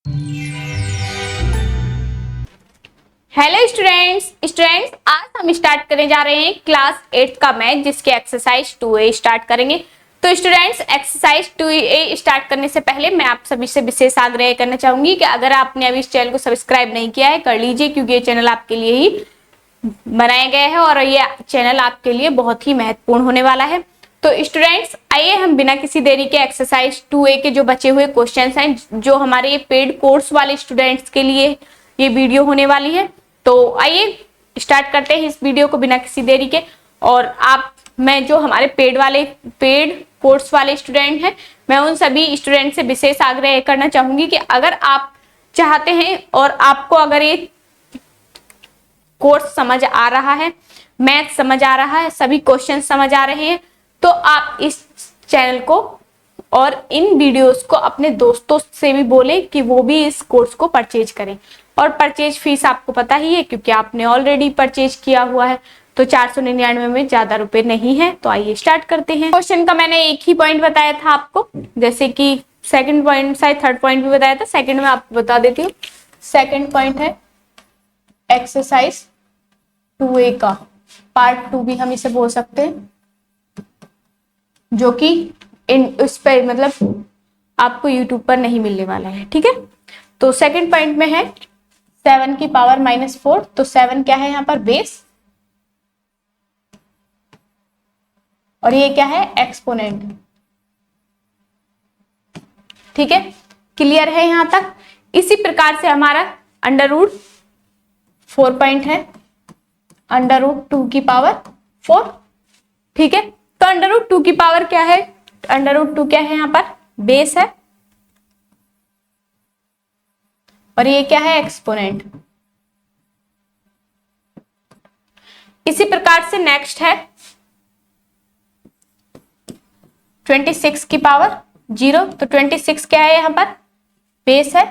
Hello students आज हम start करने जा रहे हैं क्लास 8 का मैथ, जिसके एक्सरसाइज 2A स्टार्ट करेंगे। तो स्टूडेंट्स, एक्सरसाइज 2A स्टार्ट करने से पहले मैं आप सभी से विशेष आग्रह करना चाहूंगी कि अगर आपने अभी इस चैनल को सब्सक्राइब नहीं किया है, कर लीजिए, क्योंकि ये चैनल आपके लिए ही बनाया गया है और ये चैनल आपके लिए बहुत ही महत्वपूर्ण होने वाला है। तो स्टूडेंट्स, आइए हम बिना किसी देरी के एक्सरसाइज 2A के जो बचे हुए क्वेश्चंस हैं, जो हमारे पेड कोर्स वाले स्टूडेंट्स के लिए ये वीडियो होने वाली है, तो आइए स्टार्ट करते हैं इस वीडियो को बिना किसी देरी के। और मैं जो हमारे पेड कोर्स वाले स्टूडेंट हैं, मैं उन सभी स्टूडेंट से विशेष आग्रह करना चाहूंगी कि अगर आप चाहते हैं और आपको अगर ये कोर्स समझ आ रहा है, मैथ समझ आ रहा है, सभी क्वेश्चन समझ आ रहे हैं, तो आप इस चैनल को और इन वीडियोस को अपने दोस्तों से भी बोलें कि वो भी इस कोर्स को परचेज करें। और परचेज फीस आपको पता ही है, क्योंकि आपने ऑलरेडी परचेज किया हुआ है, तो 499 में ज्यादा रुपए नहीं है। तो आइए स्टार्ट करते हैं। क्वेश्चन का मैंने एक ही पॉइंट बताया था आपको, जैसे कि सेकंड पॉइंट, शायद थर्ड पॉइंट भी बताया था, सेकंड में आपको बता देती हूँ। सेकंड पॉइंट है एक्सरसाइज 2A का पार्ट 2 भी हम इसे बोल सकते हैं, जो कि उस पर मतलब आपको यूट्यूब पर नहीं मिलने वाला है, ठीक है। तो सेकंड पॉइंट में है 7 की पावर -4। तो 7 क्या है यहाँ पर? बेस। और ये क्या है? एक्सपोनेंट। ठीक है, क्लियर है यहाँ तक? इसी प्रकार से हमारा √4 पॉइंट है, √2 की पावर 4। ठीक है, तो √2 की पावर क्या है? √2 क्या है यहाँ पर? बेस है। और ये क्या है? एक्सपोनेंट। इसी प्रकार से नेक्स्ट है 26 की पावर 0। तो 26 क्या है यहाँ पर? बेस है।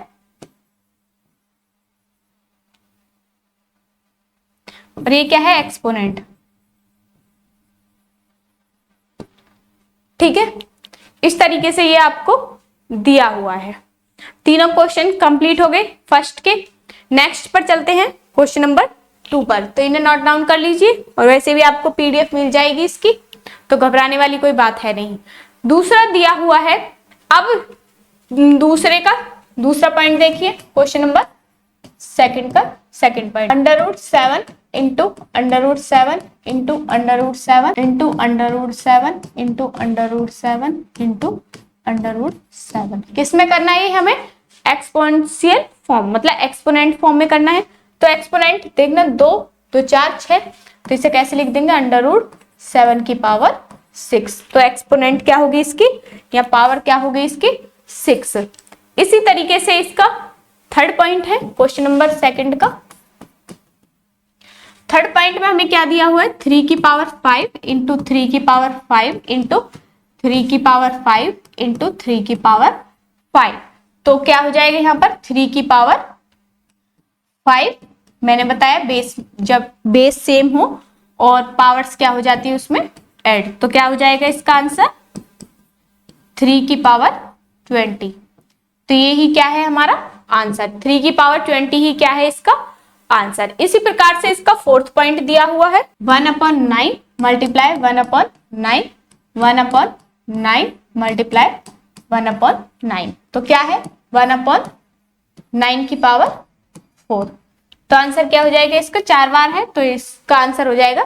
और ये क्या है? एक्सपोनेंट। ठीक है, इस तरीके से ये आपको दिया हुआ है। तीनों क्वेश्चन कंप्लीट हो गए फर्स्ट के। नेक्स्ट पर चलते हैं, क्वेश्चन नंबर 2 पर। तो इन्हें नोट डाउन कर लीजिए, और वैसे भी आपको PDF मिल जाएगी इसकी, तो घबराने वाली कोई बात है नहीं। दूसरा दिया हुआ है, अब दूसरा पॉइंट देखिए, क्वेश्चन नंबर सेकंड का second point. √7 into √7 into √7 into √7 into √7 into √7 किसमें करना है? हमें एक्सपोनेंशियल फॉर्म, मतलब एक्सपोनेंट फॉर्म में करना है। तो एक्सपोनेंट देखना, 2 2 4 6, तो इसे कैसे लिख देंगे? √7 की पावर 6। तो एक्सपोनेंट क्या होगी इसकी, या पावर क्या होगी इसकी? 6। इसी तरीके से इसका थर्ड पॉइंट है क्वेश्चन नंबर सेकंड का। थर्ड पॉइंट में हमें क्या दिया हुआ है? 3 की पावर 5 इंटू 3 की पावर 5 इंटू 3 की पावर 5 इंटू 3 की पावर 5। तो क्या हो जाएगा यहाँ पर? 3 की पावर 5। मैंने बताया बेस, जब बेस सेम हो और पावर्स क्या हो जाती है उसमें? ऐड। तो क्या हो जाएगा इसका आंसर? 3 की पावर 20। तो ये ही क्या है हमारा आंसर? 3 की पावर 20 ही क्या है इसका आंसर। इसी प्रकार से इसका फोर्थ पॉइंट दिया हुआ है 1/9 मल्टीप्लाई 1/9 1/9 मल्टीप्लाई 1/9। तो क्या है? 1/9 की पावर 4। तो आंसर क्या हो जाएगा इसका? 4 बार है, तो इसका आंसर हो जाएगा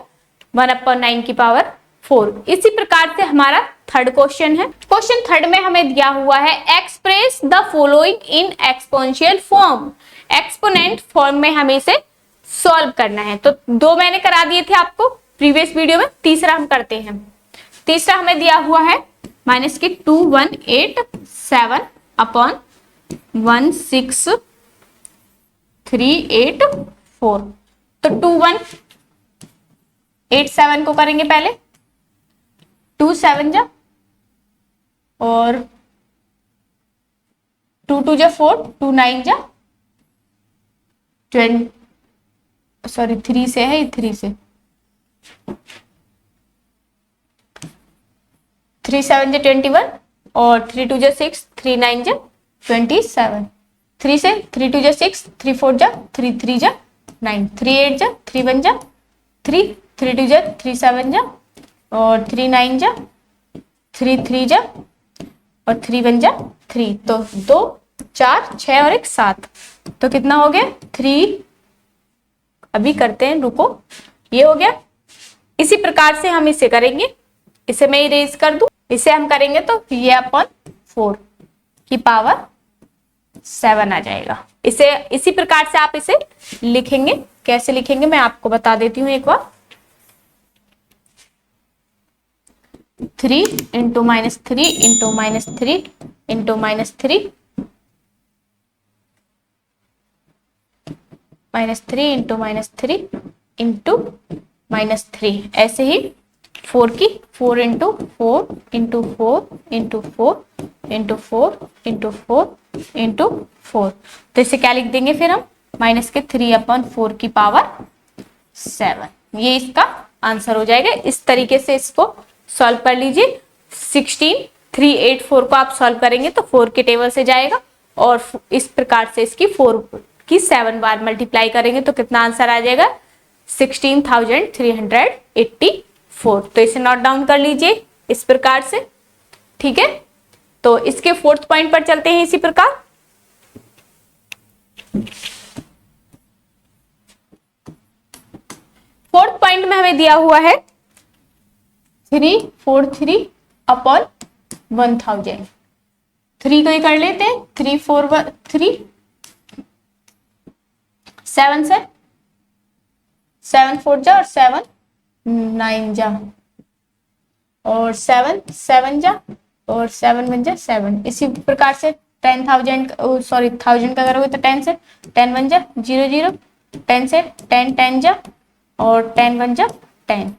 1/9 की पावर 4। इसी प्रकार से हमारा थर्ड क्वेश्चन है। क्वेश्चन थर्ड में हमें दिया हुआ है express the following in exponential form. Exponent form में हमें इसे सॉल्व करना है। तो 2 मैंने करा दिए थे आपको प्रीवियस वीडियो में, तीसरा हम करते हैं। तीसरा हमें दिया हुआ है -2187/16384। तो 2187 को करेंगे पहले, 2 7 जा और 2 2 जा 4, 2 9 जा 20, सॉरी 3 से है, 3 से 3 7 जा 21 और 3 2 जा 6, 3 9 जा 27। 3 से 3 2 जा 6, 3 4 जा 3 3 जा 9, 3 8 जा 3 1 जा 3, 3 2 जा 3 7 जा और 3 9 जा 3 3 जा और 3 1 जा 3। तो 2 4 6 और 1 7, तो कितना हो गया 3। अभी करते हैं, रुको, ये हो गया। इसी प्रकार से हम इसे करेंगे, इसे मैं इरेज कर दूं, इसे हम करेंगे तो ये अपन 4 की पावर 7 आ जाएगा। इसे इसी प्रकार से आप इसे लिखेंगे। कैसे लिखेंगे मैं आपको बता देती हूँ एक बार। 3 into -3 into -3 into -3 -3 into -3 into -3, ऐसे ही 4 की 4 into 4 into 4 into 4 into 4 into 4 into 4। तो इसे क्या लिख देंगे फिर हम, -3/4 की पावर 7। ये इसका आंसर हो जाएगा। इस तरीके से इसको सॉल्व कर लीजिए। 16384 को आप सॉल्व करेंगे तो 4 के टेबल से जाएगा और इस प्रकार से इसकी 4 की 7 बार मल्टीप्लाई करेंगे तो कितना आंसर आ जाएगा, 16,384। तो इसे नोट डाउन कर लीजिए इस प्रकार से, ठीक है। तो इसके 4th पॉइंट पर चलते हैं इसी प्रकार। फोर्थ पॉइंट में हमें दिया हुआ है 343/1000। 3 को ही कर लेते हैं, 3 4 3 7 से 7 4 जा और 7 9 जा और 7 7 जा और 7 1 जा 7। इसी प्रकार से 1000 का करोगे तो 10 से 10 1 जा 0 0, 10 से 10 10 जा और 10 1 जा 10।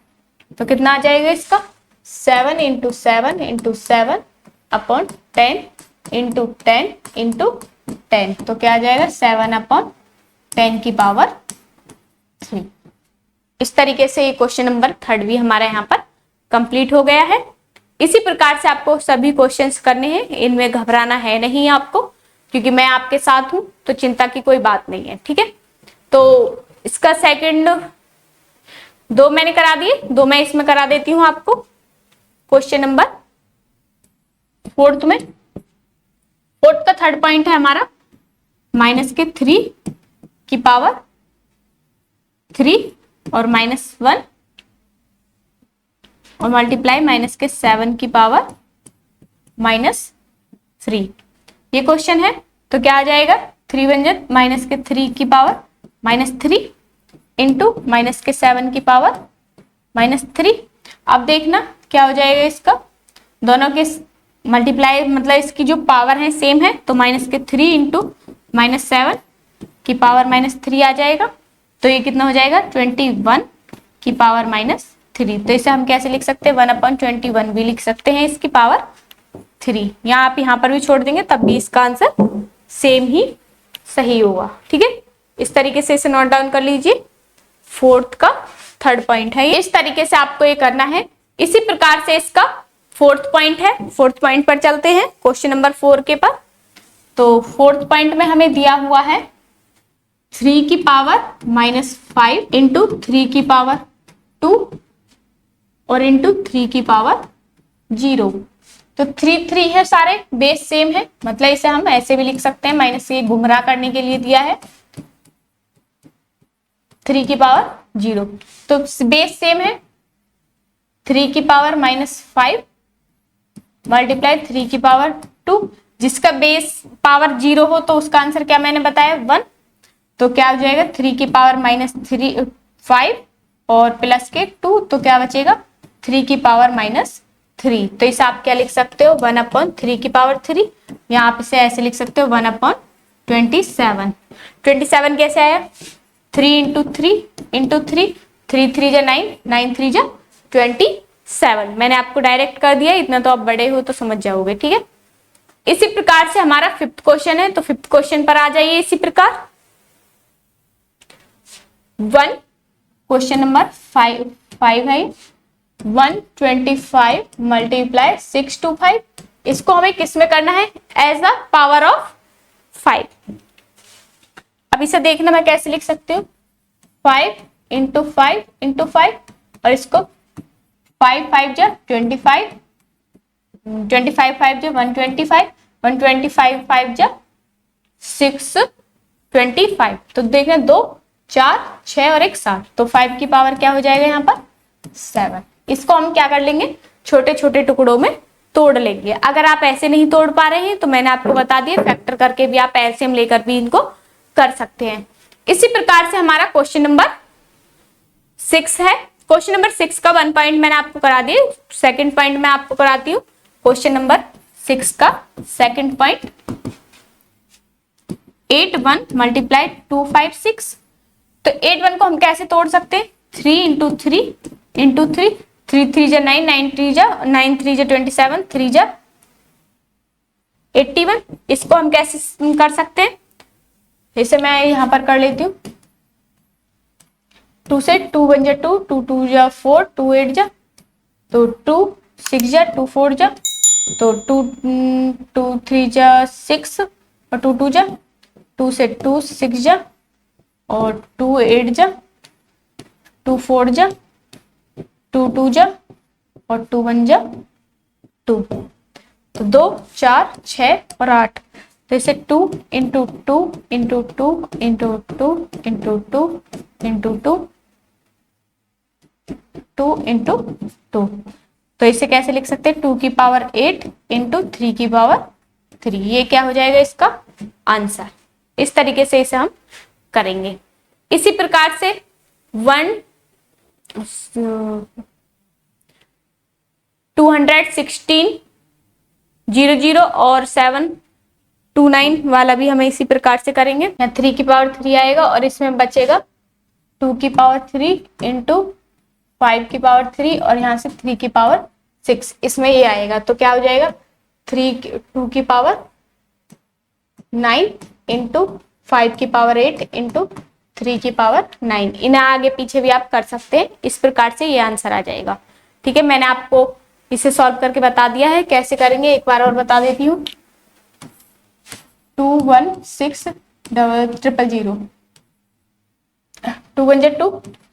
तो कितना आ जाएगा इसका, 7 into 7 into 7 upon 10 into 10 into 10। तो क्या आ जाएगा 7/10 की पावर 3। इस तरीके से ये क्वेश्चन नंबर 3 भी हमारा यहाँ पर कंप्लीट हो गया है। इसी प्रकार से आपको सभी क्वेश्चंस करने हैं, इनमें घबराना है नहीं आपको, क्योंकि मैं आपके साथ हूं तो चिंता की कोई बात नहीं है, ठीक है। तो इसका सेकंड 2 मैंने करा दिए, 2 मैं इसमें करा देती हूं आपको। क्वेश्चन नंबर 4th में, 4th का 3rd पॉइंट है हमारा -3 की पावर 3 और -1 और मल्टीप्लाई -7 की पावर -3। ये क्वेश्चन है। तो क्या आ जाएगा, 3 व्यंजन -3 की पावर -3 इंटू -7 की पावर -3। अब देखना क्या हो जाएगा इसका, दोनों के मल्टीप्लाई मतलब इसकी जो पावर है सेम है, तो -3 इंटू -7 की पावर -3 आ जाएगा। तो ये कितना हो जाएगा, 21 की पावर -3। तो इसे हम कैसे लिख सकते हैं, 1/21 भी लिख सकते हैं इसकी पावर 3। यहाँ आप यहाँ पर भी छोड़ देंगे तब भी इसका आंसर सेम ही सही होगा, ठीक है। इस तरीके से इसे नोट डाउन कर लीजिए। 4th का 3rd पॉइंट है, इस तरीके से आपको ये करना है। इसी प्रकार से इसका 4th पॉइंट है। 4th पॉइंट पर चलते हैं, क्वेश्चन नंबर 4 के पर। तो 4th पॉइंट में हमें दिया हुआ है 3 की पावर -5 इंटू 3 की पावर 2 और इंटू 3 की पावर 0। तो 3 3 है, सारे बेस सेम है, मतलब इसे हम ऐसे भी लिख सकते हैं, माइनस ये गुमराह करने के लिए दिया है 3 की पावर 0। तो बेस सेम है, 3 की पावर -5 मल्टीप्लाई 3 की पावर 2। जिसका बेस पावर 0 हो तो उसका आंसर क्या मैंने बताया, 1। तो क्या हो जाएगा, 3 की पावर -5 और प्लस के 2, तो क्या बचेगा 3 की पावर -3। तो इसे आप क्या लिख सकते हो, 1/3 की पावर 3, या आप इसे ऐसे लिख सकते हो 1/27। 27 कैसे आया, 3 इंटू 3 इंटू 3, 3 3 जा 9, 9 3 जा 27। मैंने आपको डायरेक्ट कर दिया, इतना तो आप बड़े हो तो समझ जाओगे, ठीक है। इसी प्रकार से हमारा 5th क्वेश्चन है, तो 5th क्वेश्चन पर आ जाइए। इसी प्रकार 1 क्वेश्चन नंबर 5 है, 125 मल्टीप्लाई 6 to 5। इसको हमें किस में करना है, एज द पावर ऑफ 5। अब इसे देखना मैं कैसे लिख सकती हूँ, 5 इंटू 5 इंटू 5, और इसको 5 5 जा 25, 25 5 जा 125, 125 5 जा 625। तो देखना 2 4 6 और 1 7, तो 5 की पावर क्या हो जाएगा यहाँ पर 7। इसको हम क्या कर लेंगे, छोटे छोटे टुकड़ों में तोड़ लेंगे। अगर आप ऐसे नहीं तोड़ पा रहे हैं तो मैंने आपको बता दिया, फैक्टर करके भी आप एलसीएम लेकर भी इनको कर सकते हैं। इसी प्रकार से हमारा क्वेश्चन नंबर 6 है। क्वेश्चन नंबर 6 का 1 पॉइंट मैंने आपको करा दिया, सेकंड पॉइंट मैं आपको कराती हूँ। क्वेश्चन नंबर 6 का सेकंड पॉइंट, 8 1 मल्टीप्लाई 2 5 6। तो 8 1 को हम कैसे तोड़ सकते हैं, 3 इंटू 3 इंटू 3, 3 3 जा 9, 9 3 जा 9 3 जा 27, 3 जा 81। इसको हम कैसे कर सकते हैं, इसे मैं यहां पर कर लेती हूँ। 2 से 2 1 जा 2, 2 2 जा 4, 2 8 जा, तो 2 6 जा 2 4 जा, तो 2 2 3 जा 6, और 2 2 जा 2 से 2 6 जा, और 2 8 जा, 2 4 जा, 2 2 जा, और 2 1 जा 2, तो 2 4 6 और 8। तो इसे 2 into 2 into 2 into 2 into 2 into 2 2 into 2, तो इसे कैसे लिख सकते हैं, 2 की पावर 8 इंटू 3 की पावर 3। ये क्या हो जाएगा इसका आंसर। इस तरीके से इसे हम करेंगे। इसी प्रकार से 216 00 और 729 वाला भी हमें इसी प्रकार से करेंगे। यहाँ 3 की पावर 3 आएगा, और इसमें बचेगा 2 की पावर 3 इंटू 5 की पावर 3, और यहाँ से 3 की पावर 6, इसमें ये आएगा। तो क्या हो जाएगा, 2 की पावर 9 इंटू 5 की पावर 8 इंटू 3 की पावर 9। इन्हें आगे पीछे भी आप कर सकते हैं, इस प्रकार से ये आंसर आ जाएगा। ठीक है, मैंने आपको इसे सॉल्व करके बता दिया है, कैसे करेंगे एक बार और बता देती हूँ। 216 000, 2 1 जा 2,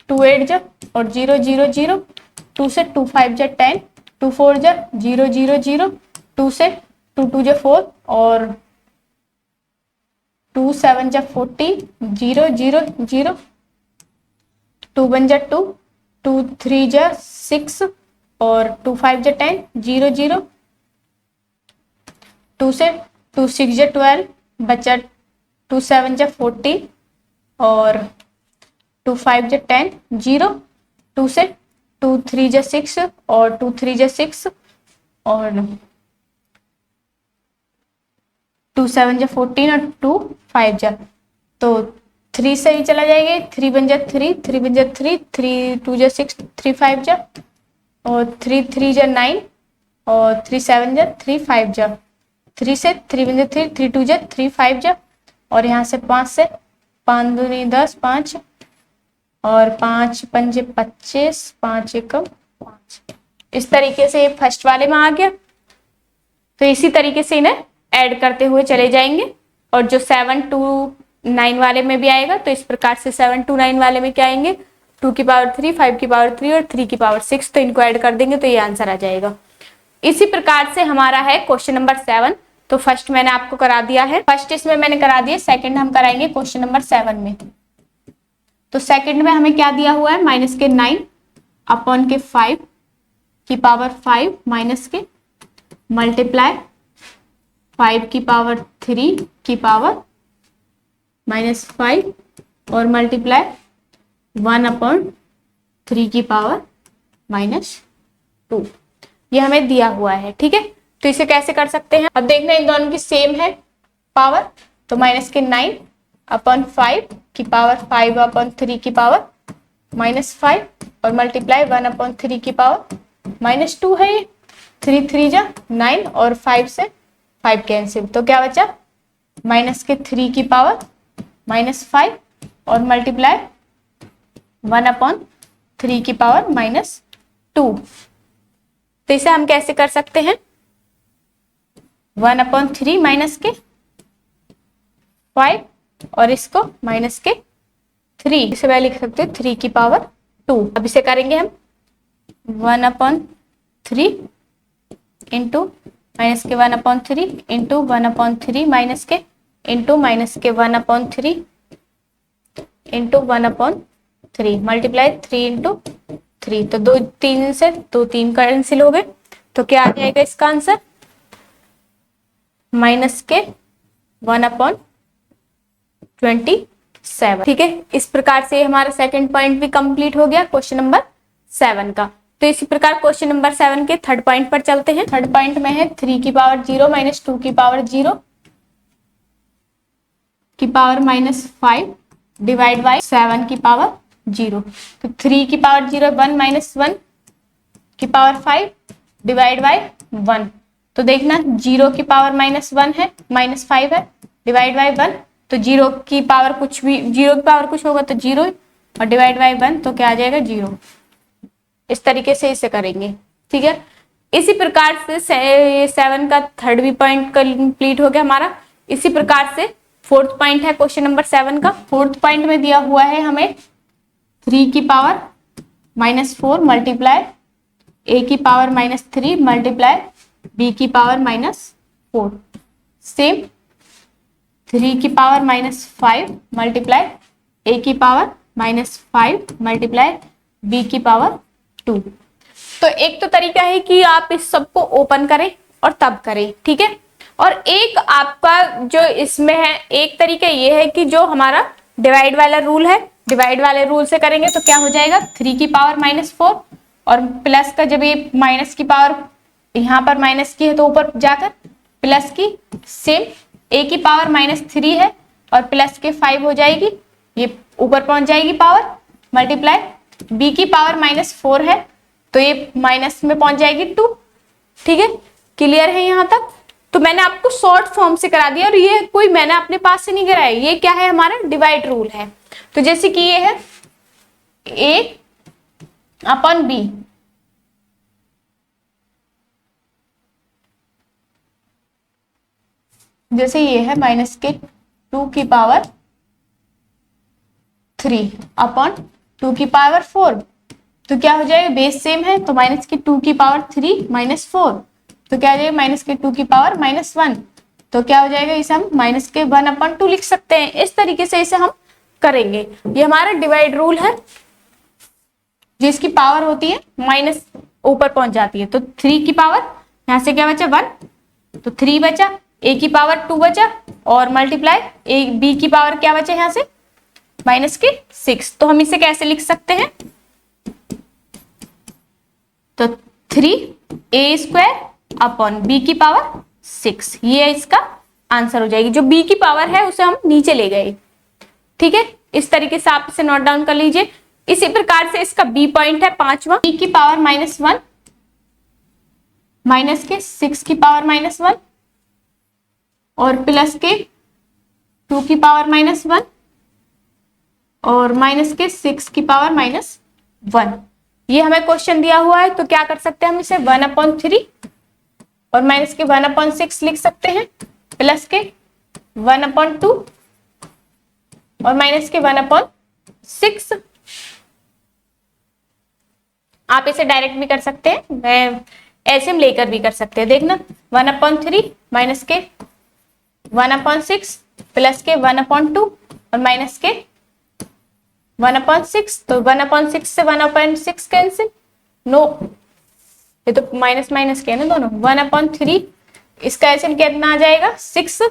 2 8 जा, और 0 0 0, 2 से 2 5 जा 10, 2 4 जा 0 0 0, 2 से 2 2 जा 4, और 2 7 जा 40, 0 0 0, 2 1 जा 2, 2 3 जा 6, और 2 5 जा 10, 0 0, 2 से 2 6 जा 12, बचा 2 7 जा 40, और 2 5 जा 10, 0, 2 से 2 3 जा 6, और 2 3 जा 6, और 2 7 जा 14, और 2 5 जा, तो 3 से ही चला जाएगा, 3 1 जा 3, 3 1 जा 3, 3 2 जा 6, 3 5 जा, और 3 3 जा 9, और 3 7 जा 3 5 जा, 3 से 3 1 जा 3, 3 2 जा 3 5 जा, और यहाँ से 5 से 5 2 10 5, और 5 5 25, 5 1 5। इस तरीके से ये फर्स्ट वाले में आ गया। तो इसी तरीके से इन्हें ऐड करते हुए चले जाएंगे, और जो 7 2 9 वाले में भी आएगा, तो इस प्रकार से 7 2 9 वाले में क्या आएंगे, 2 की पावर 3, 5 की पावर 3, और 3 की पावर 6, तो इनको ऐड कर देंगे तो ये आंसर आ जाएगा। इसी प्रकार से हमारा है क्वेश्चन नंबर 7। तो फर्स्ट मैंने आपको करा दिया है, फर्स्ट इसमें मैंने करा दिया, सेकंड हम कराएंगे क्वेश्चन नंबर 7 में। तो सेकंड में हमें क्या दिया हुआ है, माइनस के 9 अपॉन के 5 की पावर 5 माइनस के मल्टीप्लाई 5 की पावर 3 की पावर माइनस 5, और मल्टीप्लाई 1 अपॉन 3 की पावर माइनस 2। ये हमें दिया हुआ है। ठीक है, तो इसे कैसे कर सकते हैं, अब देखना इन दोनों की सेम है पावर, तो माइनस के 9 अपॉन 5 की पावर 5 अपॉन 3 की पावर माइनस 5, और मल्टीप्लाई 1 अपॉन 3 की पावर माइनस 2 है। ये 3 3 जा 9, और 5 से 5 कैंसिल, तो क्या बचा, माइनस के 3 की पावर माइनस 5, और मल्टीप्लाई 1 अपॉन 3 की पावर माइनस 2। तो इसे हम कैसे कर सकते हैं, 1 अपॉन 3 माइनस के 5 और इसको माइनस के 3, इसे मैं लिख सकते हो 3 की पावर 2। अब इसे करेंगे हम 1/3 इंटू माइनस के 1/3 इंटू 1/3 माइनस के इंटू माइनस के 1/3 इंटू 1/3 मल्टीप्लाई 3 इंटू 3। तो 2 3 से 2 3 कैंसिल हो गए, तो क्या आ जाएगा इसका आंसर माइनस के 1/27। ठीक है, इस प्रकार से हमारा सेकंड पॉइंट भी कंप्लीट हो गया क्वेश्चन नंबर 7 का। तो इसी प्रकार क्वेश्चन नंबर 7 के थर्ड पॉइंट पर चलते हैं। थर्ड पॉइंट में है 3 की पावर 0 माइनस 2 की पावर 0 की पावर माइनस 5 डिवाइड बाई 7 की पावर 0। तो 3 की पावर 0 1 माइनस 1 की पावर 5 डिवाइड बाई 1। तो देखना 0 की पावर माइनस 1 है, माइनस 5 है, डिवाइड बाई 1। तो 0 की पावर कुछ भी, 0 की पावर कुछ होगा तो 0 और डिवाइड बाई 1 तो क्या आ जाएगा 0। इस तरीके से इसे करेंगे। ठीक है, इसी प्रकार से 7 का थर्ड भी पॉइंट कंप्लीट हो गया हमारा। इसी प्रकार से फोर्थ पॉइंट है क्वेश्चन नंबर 7 का। फोर्थ पॉइंट में दिया हुआ है हमें 3 की पावर माइनस 4 मल्टीप्लाई a की पावर माइनस 3 मल्टीप्लाई b की पावर माइनस 4। सेम 3 की पावर माइनस 5 मल्टीप्लाई a की पावर माइनस 5 मल्टीप्लाई b की पावर 2। तो एक तो तरीका है कि आप इस सबको ओपन करें और तब करें। ठीक है, और एक आपका जो इसमें है, एक तरीका ये है कि जो हमारा डिवाइड वाला रूल है, डिवाइड वाले रूल से करेंगे तो क्या हो जाएगा 3 की पावर माइनस 4 और प्लस का, जब ये माइनस की पावर यहाँ पर माइनस की है तो ऊपर जाकर प्लस की, सेम a की पावर माइनस 3 है और प्लस के 5 हो जाएगी, ये ऊपर पहुंच जाएगी पावर, मल्टीप्लाई b की पावर माइनस 4 है तो ये माइनस में पहुंच जाएगी 2। ठीक है, क्लियर है यहाँ तक? तो मैंने आपको शॉर्ट फॉर्म से करा दिया और ये कोई मैंने अपने पास से नहीं कराया, ये क्या है हमारा डिवाइड रूल है। तो जैसे कि ये है a/b, जैसे ये है माइनस के 2 की पावर 3 अपॉन 2 की पावर 4। तो क्या हो जाएगा, बेस सेम है तो माइनस के 2 की पावर 3 माइनस 4 तो क्या हो जाएगा माइनस के 2 की पावर माइनस 1। तो क्या हो जाएगा, इसे हम माइनस के 1/2 लिख सकते हैं। इस तरीके से इसे हम करेंगे। ये हमारा डिवाइड रूल है, जिसकी पावर होती है माइनस ऊपर पहुंच जाती है। तो 3 की पावर यहां से क्या बचा 1, तो 3 बचा, a की पावर 2 बचा और मल्टीप्लाई b की पावर क्या बचा यहां से माइनस के 6। तो हम इसे कैसे लिख सकते हैं, तो 3a² अपॉन b की पावर 6, ये इसका आंसर हो जाएगी। जो b की पावर है उसे हम नीचे ले गए। ठीक है, इस तरीके से आप इसे नोट डाउन कर लीजिए। इसी प्रकार से इसका b पॉइंट है 5वां, b की पावर माइनस 1 माइनस के 6 की पावर माइनस 1 और प्लस के 2 की पावर माइनस 1 और माइनस के 6 की पावर माइनस 1। ये हमें क्वेश्चन दिया हुआ है, तो क्या कर सकते हैं हम इसे 1/3 और माइनस के 1/6 लिख सकते हैं, प्लस के 1/2 और माइनस के 1/6। आप इसे डायरेक्ट भी कर सकते हैं, मैं ऐसे में लेकर भी कर सकते हैं। देखना 1/3 माइनस के 1/6 प्लस के 1/2 और माइनस के 1/6। तो 1/6 से 1/6 कैंसिल, नो, ये तो माइनस माइनस के है ना दोनों। 1/3 इसका एलसीएम कितना आ जाएगा 6,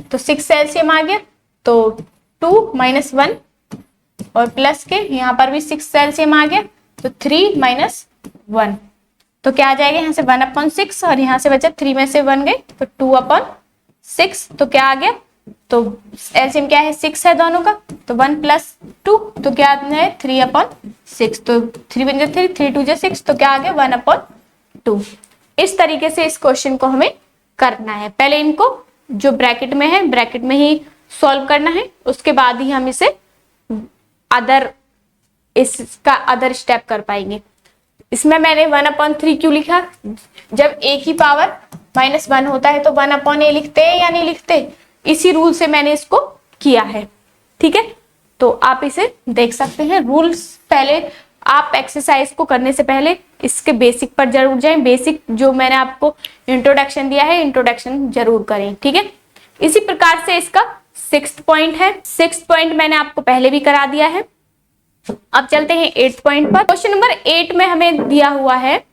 तो 6 एलसीएम आ गया तो 2 माइनस 1 और प्लस के यहाँ पर भी 6 एलसीएम आ गया तो 3 माइनस 1। तो क्या आ जाएगा यहाँ से 1/6 और यहाँ से बचा 3 में से 1 गए तो 2/6। तो क्या आ गया, तो एलसीएम क्या है 6 है दोनों का, तो 1 + 2 तो क्या है 3/6। तो 3 बन जाए 3, 3 2 जा 6 तो क्या आ गया 1/2। इस तरीके से इस क्वेश्चन को हमें करना है। पहले इनको जो ब्रैकेट में है ब्रैकेट में ही सॉल्व करना है, उसके बाद ही हम इसे इसका अदर स्टेप कर पाएंगे। इसमें मैंने 1/3 क्यों लिखा, जब a की पावर -1 होता है तो 1/a लिखते हैं या नहीं लिखते, इसी रूल से मैंने इसको किया है, ठीक है। तो आप इसे देख सकते हैं। रूल्स पहले आप एक्सरसाइज को करने से पहले इसके बेसिक पर जरूर जाएं। बेसिक जो मैंने आपको इंट्रोडक्शन दिया है, इंट्रोडक्शन जरूर करें, ठीक है। इसी प्रकार से इसका 6th पॉइंट है। 6th पॉइंट मैंने आपको पहले भी करा दिया है। अब चलते हैं 8th पॉइंट पर। क्वेश्चन नंबर 8 में हमें दिया हुआ है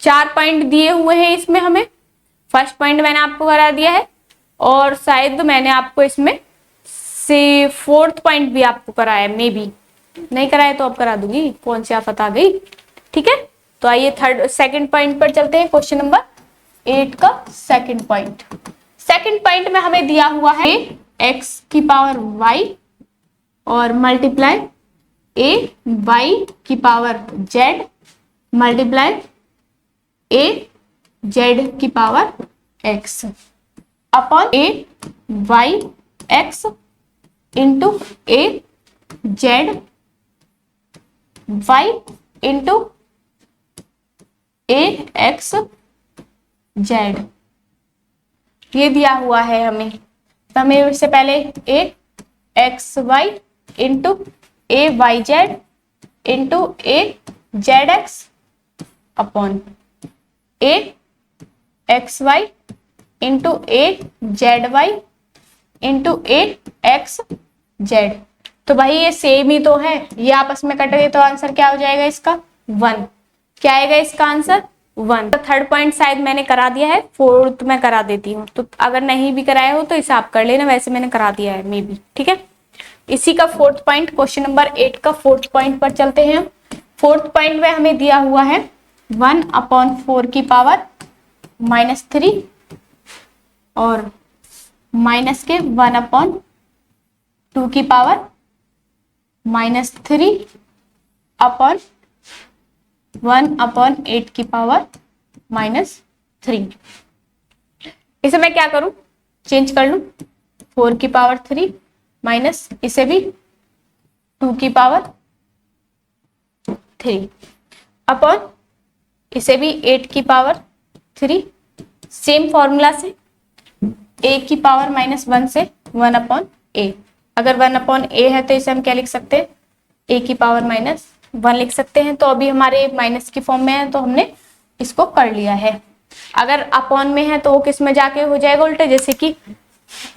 4 पॉइंट दिए हुए हैं इसमें हमें। फर्स्ट पॉइंट मैंने आपको करा दिया है और शायद मैंने आपको इसमें से 4th पॉइंट भी आपको कराया, मे बी नहीं कराया तो अब करा दूंगी, कौन सी आफत आ गई, ठीक है। तो आइए सेकंड पॉइंट पर चलते हैं। क्वेश्चन नंबर 8 का सेकंड पॉइंट। सेकंड पॉइंट में हमें दिया हुआ है x की पावर y और मल्टीप्लाई a y की power z multiply a z की power x upon a y x into a z y into a x z, ये दिया हुआ है हमें। तो हमें इससे पहले a x y into a y z into a z x upon a x y into a z y into a x z। तो भाई ये सेम ही तो है, ये आपस में कट गए तो आंसर क्या हो जाएगा इसका 1। क्या आएगा इसका आंसर 1। तो थर्ड पॉइंट शायद मैंने करा दिया है, 4th मैं करा देती हूँ। तो अगर नहीं भी कराया हो तो इसे आप कर लेना, वैसे मैंने करा दिया है मे बी, ठीक है। इसी का 4th पॉइंट, क्वेश्चन नंबर 8 का 4th पॉइंट पर चलते हैं। 4th पॉइंट में हमें दिया हुआ है 1/4 की पावर -3 और माइनस के 1/2 की पावर -3 अपॉन 1/8 की पावर -3। इसे मैं क्या करूं, चेंज कर लूं, 4 की पावर 3 माइनस इसे भी 2 की पावर 3 अपॉन इसे भी 8 की पावर 3। सेम फॉर्मूला से a की पावर -1 से 1/a। अगर 1/a है तो इसे हम क्या लिख सकते हैं, a की पावर -1 लिख सकते हैं। तो अभी हमारे माइनस की फॉर्म में है तो हमने इसको कर लिया है। अगर अपॉन में है तो वो किस में जाके हो जाएगा उल्टे, जैसे कि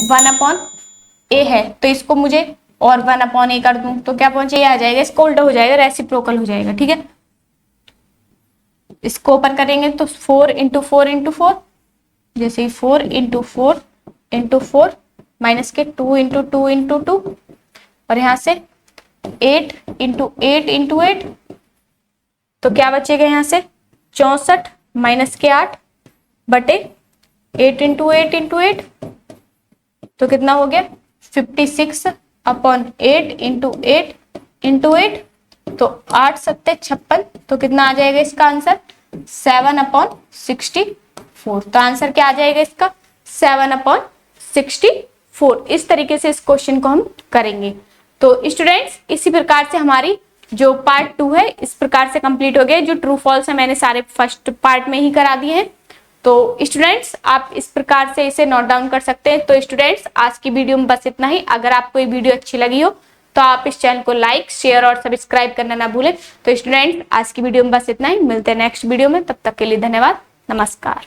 1/a है तो इसको मुझे और 1/a कर दूं तो क्या पहुंचे, आ जाएगा, इसको उल्टा हो जाएगा, रेसिप्रोकल हो जाएगा, ठीक है। इसको ओपन करेंगे तो 4 × 4 × 4, जैसे ही 4 × 4 × 4 माइनस के 2 × 2 × 2 और यहाँ से 8 × 8 × 8, तो क्या बचेगा यहाँ से 64 माइनस के 8 बटे 8 × 8 × 8, तो कितना हो गया 56/8 × 8 × 8, तो 8 7 56, तो कितना आ जाएगा इसका आंसर 7/64। तो आंसर क्या आ जाएगा इसका 7/64। इस तरीके से इस क्वेश्चन को हम करेंगे। तो स्टूडेंट्स इसी प्रकार से हमारी जो पार्ट 2 है इस प्रकार से कंप्लीट हो गया। जो ट्रू फॉल्स है मैंने सारे फर्स्ट पार्ट में ही करा दिए हैं। तो स्टूडेंट्स आप इस प्रकार से इसे नोट डाउन कर सकते हैं। तो स्टूडेंट्स आज की वीडियो में बस इतना ही। अगर आपको ये वीडियो अच्छी लगी हो तो आप इस चैनल को लाइक शेयर और सब्सक्राइब करना ना भूलें। तो स्टूडेंट्स आज की वीडियो में बस इतना ही, मिलते हैं नेक्स्ट वीडियो में, तब तक के लिए धन्यवाद, नमस्कार।